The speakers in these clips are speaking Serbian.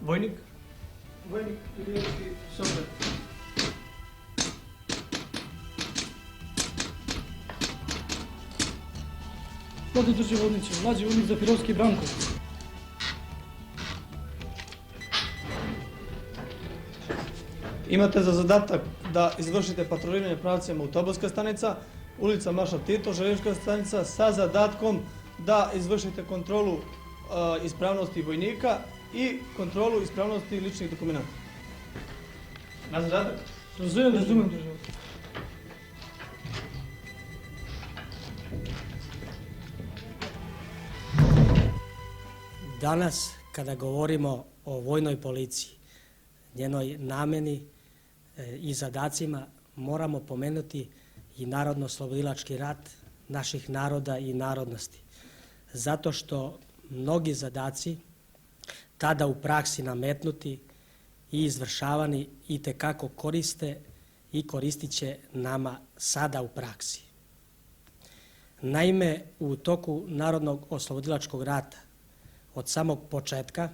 Vojnik? Vojnik Ilijevički Sokrat. Mladi državodniče, mlađi vojnik Zafirovski Branko. Imate za zadatak da izvršite patroliranje pravcima autobuska stanica, ulica Maršal Tito, željeznička stanica sa zadatkom da izvršite kontrolu ispravnosti vojnika i kontrolu ispravnosti ličnih dokumenta. Na zadatak? Razumem državodniče. Danas, kada govorimo o vojnoj policiji, njenoj nameni i zadacima, moramo pomenuti i narodno-oslobodilački rat naših naroda i narodnosti. Zato što mnogi zadaci tada u praksi nametnuti i izvršavani itekako koriste i koristit će nama sada u praksi. Naime, u toku Narodnog oslobodilačkog rata od samog početka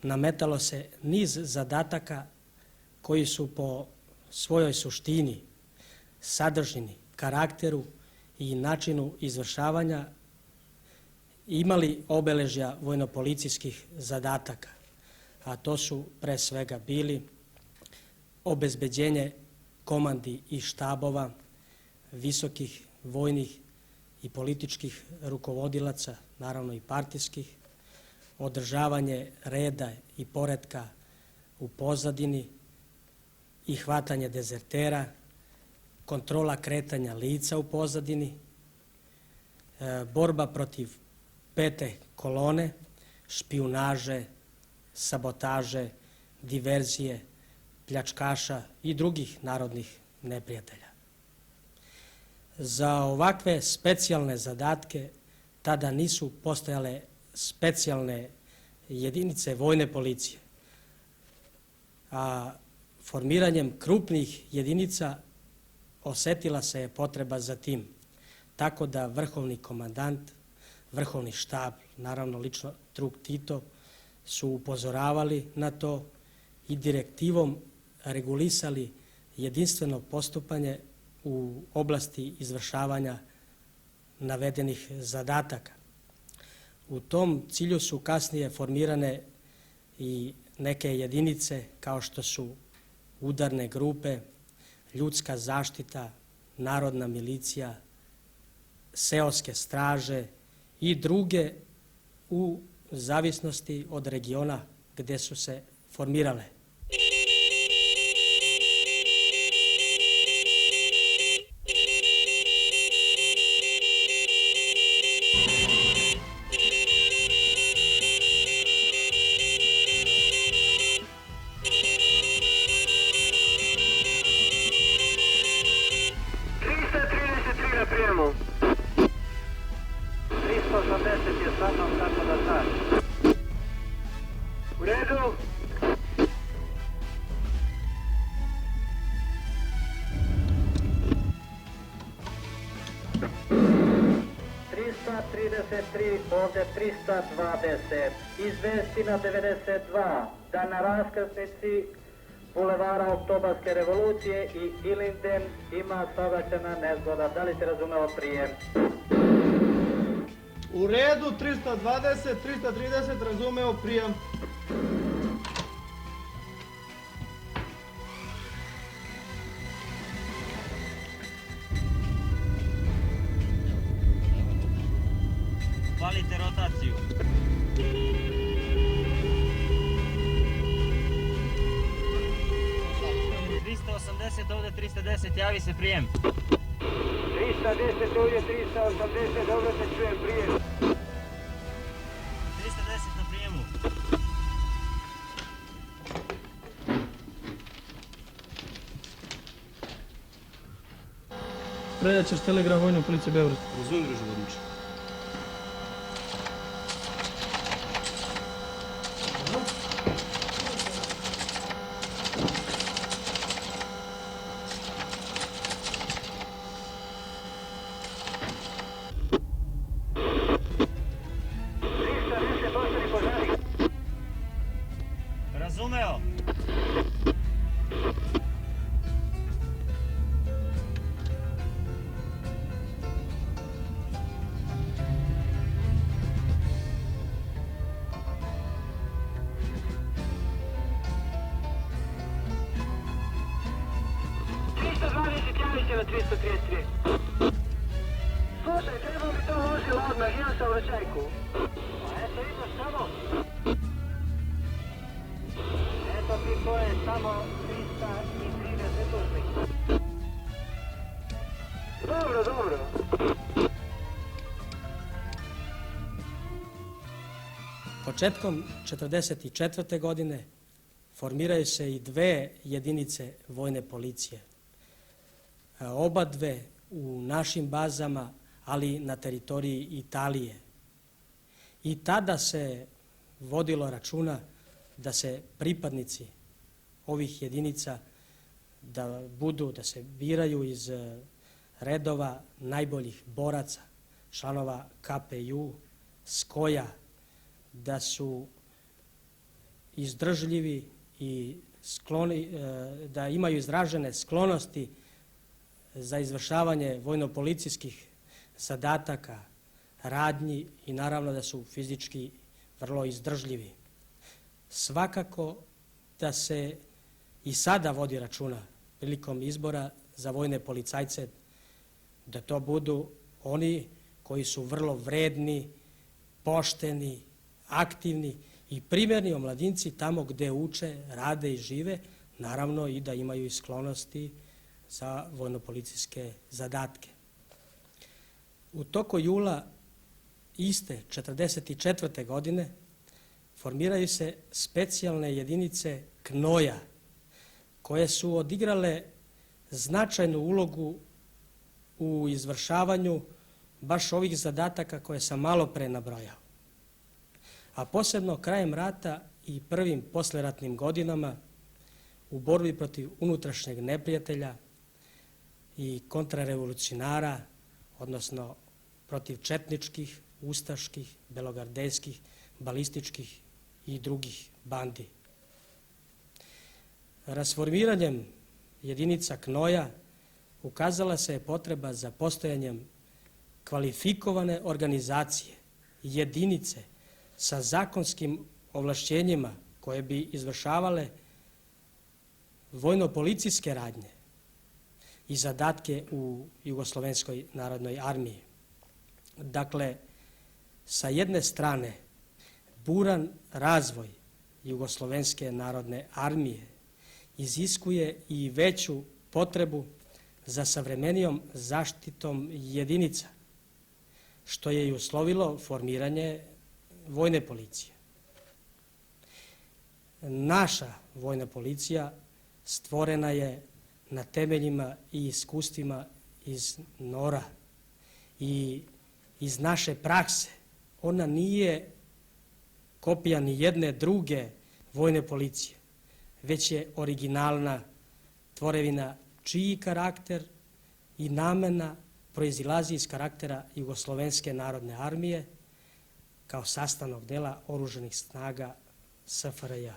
nametalo se niz zadataka koji su po svojoj suštini, sadržini, karakteru i načinu izvršavanja imali obeležja vojno-policijskih zadataka, a to su pre svega bili obezbeđenje komandi i štabova, visokih vojnih i političkih rukovodilaca, naravno i partijskih, održavanje reda i poretka u pozadini i hvatanje dezertera, kontrola kretanja lica u pozadini, borba protiv pete kolone, špijunaže, sabotaže, diverzije, pljačkaša i drugih narodnih neprijatelja. Za ovakve specijalne zadatke tada nisu postojale specijalne jedinice vojne policije, a formiranjem krupnih jedinica osetila se je potreba za tim, tako da vrhovni komandant, vrhovni štab, naravno lično drug Tito, su upozoravali na to i direktivom regulisali jedinstveno postupanje u oblasti izvršavanja navedenih zadataka. U tom cilju su kasnije formirane i neke jedinice kao što su udarne grupe, ljudska zaštita, narodna milicija, seoske straže i druge u zavisnosti od regiona gde su se formirale. U redu? Ovde 320, izvesti na 92 da na raskrsnici bulevara Oktobarske revolucije i Ilinden ima saobraćajna nezgoda. Da li se razumeo prijem? U redu, 320, 330, razumeo prijem. Valite rotaciju. Ovde 310, javi se prijem. 310, ovdje 380, ovdje se čujem prijem. 310 na prijemu. Predat ćeš telegram vojnoj policiji Beograd. Razumem državodniče. 333. Slušaj, treba mi to vozilo odmah, imam saobraćajku. Pa eto ideš samo. Eto ti to je samo 330 dužnik. Dobro, dobro. Početkom 1944. godine formiraju se i dve jedinice vojne policije. Oba dve u našim bazama, ali na teritoriji Italije. I tada se vodilo računa da se pripadnici ovih jedinica da se biraju iz redova najboljih boraca, članova KPJ, SKOJ-a, da su izdržljivi i da imaju izražene sklonosti za izvršavanje vojno-policijskih zadataka, radnji i naravno da su fizički vrlo izdržljivi. Svakako da se i sada vodi računa prilikom izbora za vojne policajce da to budu oni koji su vrlo vredni, pošteni, aktivni i primjerni omladinci tamo gde uče, rade i žive, naravno i da imaju i sklonosti za vojno-policijske zadatke. U toku jula iste 1944. godine formiraju se specijalne jedinice KNOJ-a koje su odigrale značajnu ulogu u izvršavanju baš ovih zadataka koje sam malo pre nabrojao. A posebno krajem rata i prvim posleratnim godinama u borbi protiv unutrašnjeg neprijatelja i kontrarevolucionara, odnosno protiv četničkih, ustaških, belogardejskih, balističkih i drugih bandi. Rasformiranjem jedinica KNOJ-a ukazala se je potreba za postojanjem kvalifikovane organizacije, jedinice sa zakonskim ovlašćenjima koje bi izvršavale vojno-policijske radnje i zadatke u Jugoslovenskoj narodnoj armiji. Dakle, sa jedne strane, buran razvoj Jugoslovenske narodne armije iziskuje i veću potrebu za savremenijom zaštitom jedinica, što je i uslovilo formiranje vojne policije. Naša vojna policija stvorena je na temeljima i iskustvima iz NOR-a i iz naše prakse. Ona nije kopija ni jedne druge vojne policije, već je originalna tvorevina čiji karakter i namena proizilazi iz karaktera Jugoslovenske narodne armije kao sastavnog dela oružanih snaga SFRJ.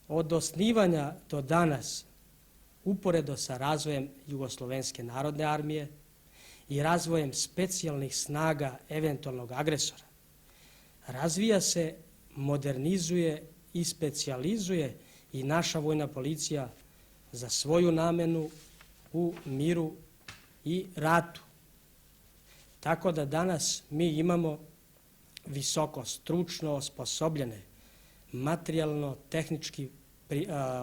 Od osnivanja do danas, uporedo sa razvojem Jugoslovenske narodne armije i razvojem specijalnih snaga eventualnog agresora, razvija se, modernizuje i specijalizuje i naša vojna policija za svoju namenu u miru i ratu. Tako da danas mi imamo visoko stručno osposobljene, materijalno, tehnički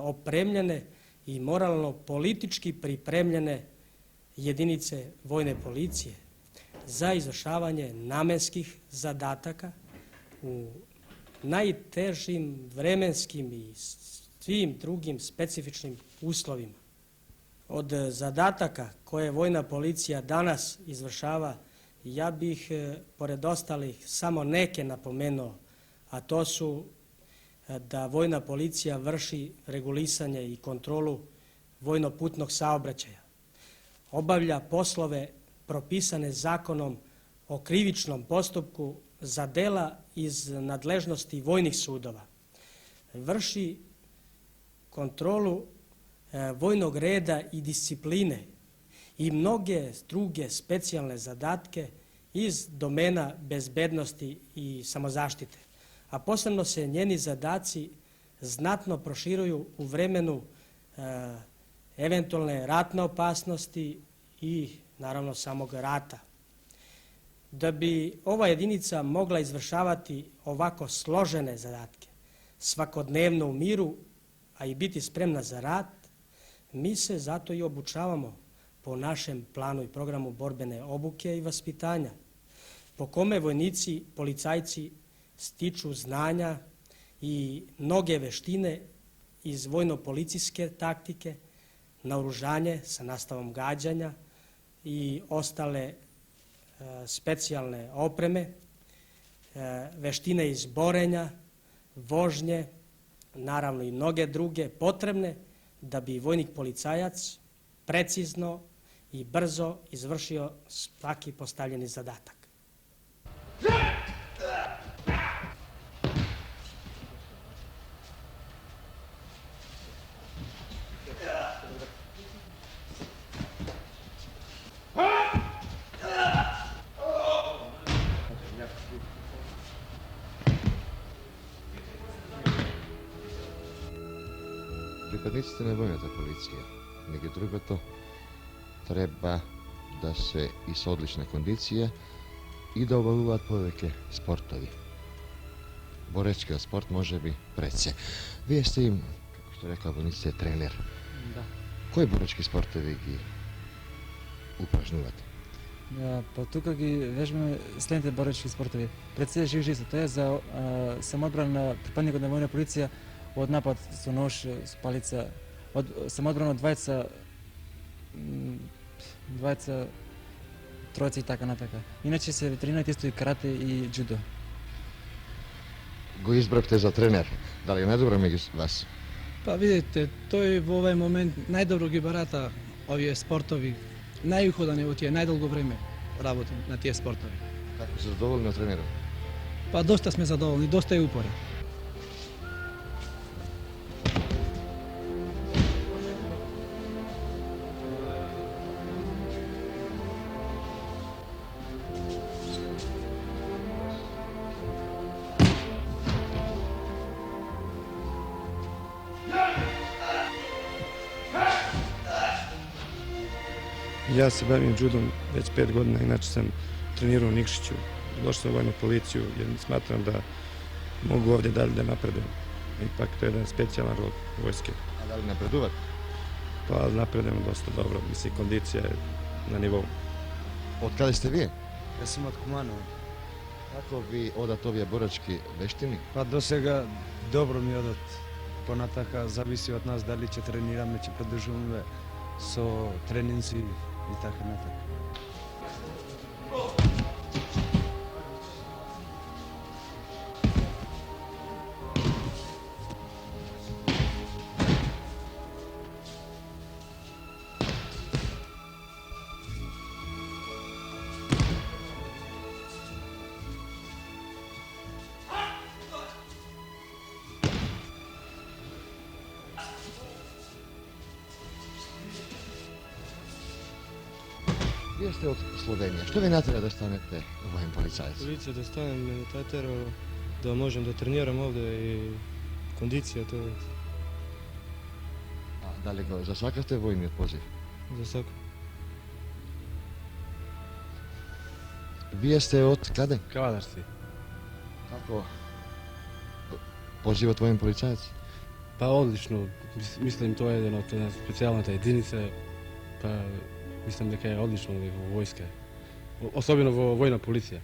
opremljene i moralno politički pripremljene jedinice vojne policije za izvršavanje namenskih zadataka u najtežim vremenskim i svim drugim specifičnim uslovima. Od zadataka koje vojna policija danas izvršava, ja bih, pored ostalih, samo neke napomenuo, a to su da vojna policija vrši regulisanje i kontrolu vojno-putnog saobraćaja, obavlja poslove propisane zakonom o krivičnom postupku za dela iz nadležnosti vojnih sudova, vrši kontrolu vojnog reda i discipline i mnoge druge specijalne zadatke iz domena bezbednosti i samozaštite. A posebno se njeni zadaci znatno proširuju u vremenu eventualne ratne opasnosti i naravno samog rata. Da bi ova jedinica mogla izvršavati ovako složene zadatke svakodnevno u miru, a i biti spremna za rat, mi se zato i obučavamo po našem planu i programu borbene obuke i vaspitanja, po kome vojnici, policajci stiču znanja i mnoge veštine iz vojno-policijske taktike, naoružanje sa nastavom gađanja i ostale specijalne opreme, veštine iz borenja, vožnje, naravno i mnoge druge potrebne da bi vojnik policajac precizno i brzo izvršio svaki postavljeni zadatak. Pripadnicite ne vojната policija, nego другото treba da se iz odlične kondicije i da obavljaju poveke sportovi. Borečki sport može bi prece. Vi ste im, kako što rekla bolnice, trener. Da. Koji borečki sportovi ги упражнувате? Па тука ги вежбаме следните боречки спортови. Пред се жив жизнь, тоа е за самоодбрана на припадникот на војна полиција од напад со нож, со палица, од самоодбрана од двајца, тројца и така натака. Иначе се тренираат исто и карате и джудо. Го избравте за тренер. Дали е најдобро меѓу вас? Па видите, тој во овој момент најдобро ги барата овие спортови. Најуходан е во тие, најдолго време работи на тие спортови. Како се задоволни на тренерот? Па доста сме задоволни, доста е упорен. Ja se bavim judom već 5 godina, inače sam trenirao u Nikšiću. Došao sam u vojnu policiju jer smatram da mogu ovdje dalje da napredujem. Ipak to je jedan specijalan rod vojske. A da li napreduvate? Pa napredujem dosta dobro, mislim kondicija je na nivou. Od kada ste vi? Ja sam od Kumanova. Kako vi odat ovие борачки вештини? Pa do сега dobro mi odat. Понатака зависи од нас дали ќе тренираме, ќе продолжуваме со тренинзи и така натака. Вие сте од Словенија. Што ви натера да станете воен полицаец? Полиция да станем ме натерала да можем да тренирам овде и кондиција тоа А дали го засакавте војниот позив? за сака. Вие сте од каде? Кавадарци. Како позивот воен полицаец? Па одлично, мислим тоа е еден од специјалната единица, па мислам дека е одлично во војска. Особено во војна полиција.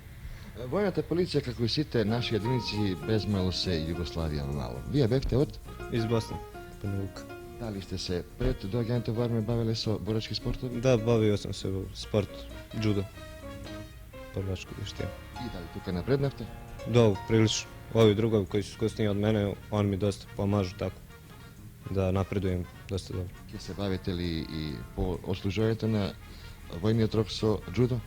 Војната полиција, како и сите наши единици, безмало се Југославија мало. Вие бевте од? Из Босна, по наука. Дали сте се пред доаѓањето во армија бавеле со борачки спортови? Да, бавио сам се во спорт, джудо, првачко вештина. И дали тука напреднавте? Да, прилично. Ови другави кои се искуснiji од мене, они ми доста помажу тако да напредуjem доста добро. Ќе се бавите ли и по отслужувањето на војниот рок со джудо?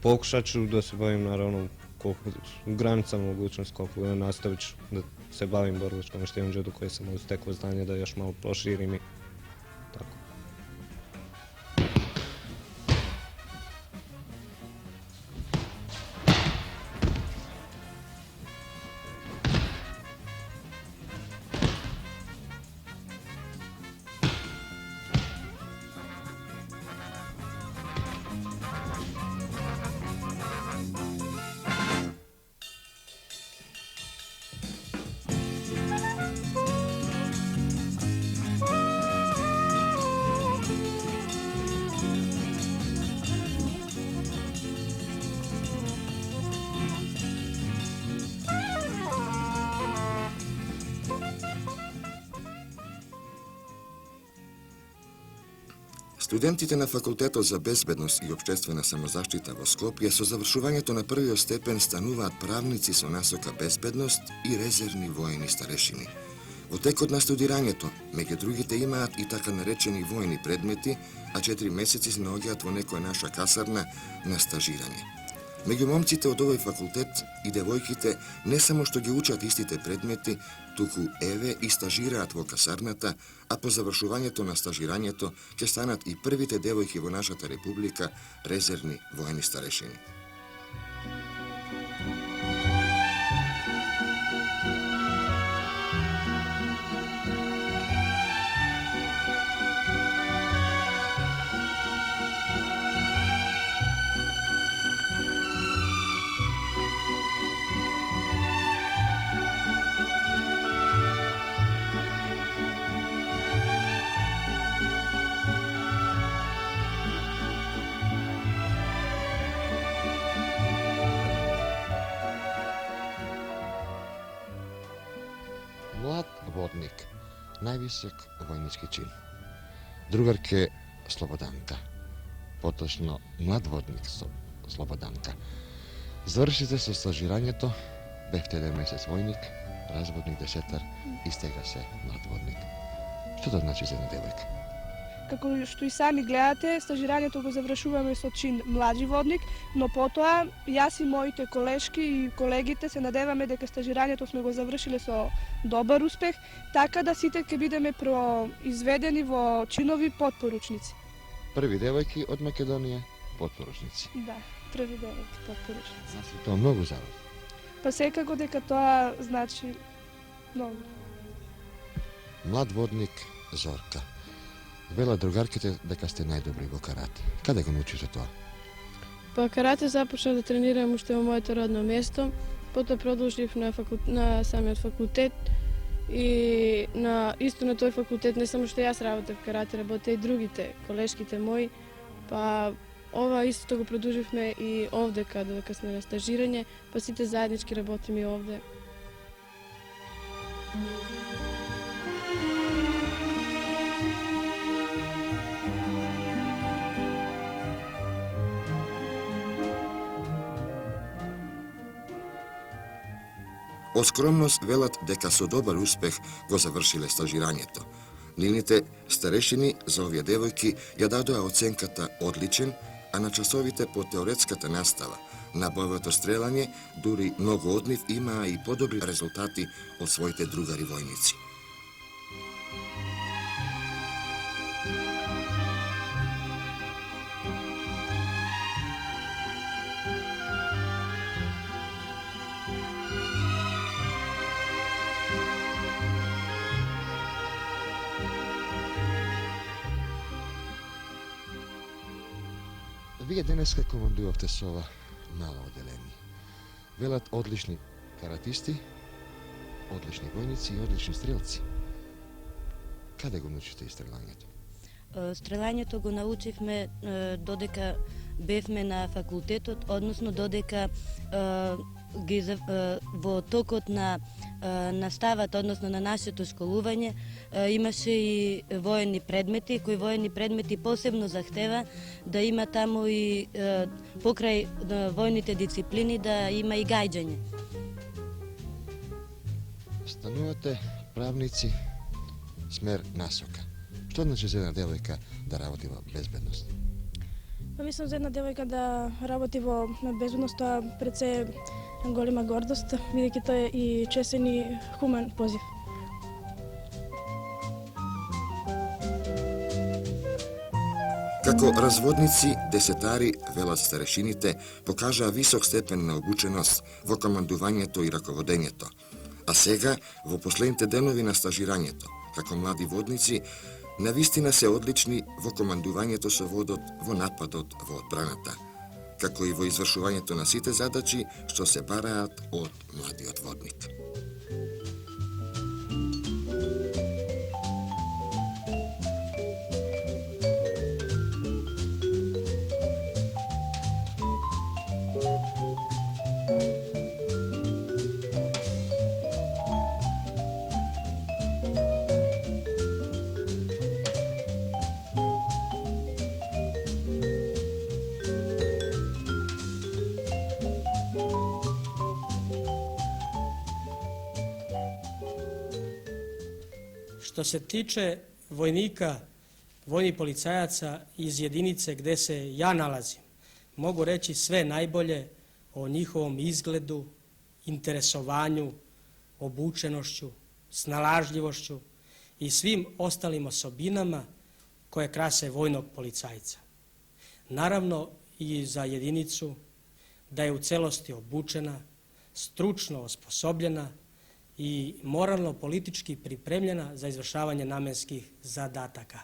Покушачу да се бавим наравно колку граница могуćност, колку да наставиć да се бавим борбачком вештином джудо кој сам стекол знање да још мало проширим и тако. Студентите на Факултетот за безбедност и општествена самозаштита во Скопје со завршувањето на првиот степен стануваат правници со насока безбедност и резервни воени старешини. Во текот на студирањето, меѓу другите имаат и така наречени воени предмети, а 4 месеци се наоѓаат во некоја наша касарна на стажирање. Меѓу момците од овој факултет и девојките не само што ги учат истите предмети, туку еве и стажираат во касарната, а по завршувањето на стажирањето ќе станат и првите девојки во нашата република резервни воени старешини. Млад водник, највисок војнички чин. Другарке Слободанка, поточно млад водник Слободанка. Завршите со стажирањето, бевте 1 месец војник, разводник, десетар и стега се млад водник. Што тоа значи за една девојка? Како што и сами гледате, стажирањето го завршуваме со чин млади водник, но потоа јас и моите колешки и колегите се надеваме дека стажирањето сме го завршиле со добар успех, така да сите ќе бидеме произведени во чинови подпоручници. Први девојки од Македонија, подпоручници. Да, први девојки подпоручници. Значи тоа многу зарод. Па секако дека тоа значи многу. Млад водник Зорка. Вела другарките дека сте најдобри во карате. Каде го научите тоа? Па карате започнав да тренирам уште во моето родно место, потоа продолжив на самиот факултет и исто на тој факултет не само што јас работев карате, работеа и другите колешките мои, па ова исто го продолживме и овде каде сме на стажирање, па сите заеднички работиме и овде. Од скромност велат дека со добар успех го завршиле стажирањето. Нивните старешини за овие девојки ја дадоа оценката одличен, а на часовите по теоретската настава на боевото стрелање, дури многу од нив имаа и подобри резултати од своите другари војници. Вие денеска командувавте со ова мало одделение. Велат одлични каратисти, одлични војници и одлични стрелци. Каде го научите истрелањето? Стрелањето го научивме додека бевме на факултетот, односно додека во токот на наставата, односно на нашето школување, имаше и воени предмети, кои воени предмети посебно захтева да има таму и покрај војните дисциплини да има и гајџање. Станувате правници, смер насока. Што значи за една девојка да работи во безбедност? Мислам за една девојка да работи во безбедност, тоа пред се голема гордост, бидејќи тоа е и честен и хумен позив. Како разводници, десетари, велат старешините, покажаа висок степен на обученост во командувањето и раководењето. А сега, во последните денови на стажирањето, како млади водници, навистина се одлични во командувањето со водот во нападот во одбраната, како и во извршувањето на сите задачи што се бараат од младиот водник. Što se tiče vojnika, vojnih policajaca iz jedinice gde se ja nalazim, mogu reći sve najbolje o njihovom izgledu, interesovanju, obučenošću, snalažljivošću i svim ostalim osobinama koje krase vojnog policajca. Naravno i za jedinicu da je u celosti obučena, stručno osposobljena i moralno-politički pripremljena za izvršavanje namenskih zadataka.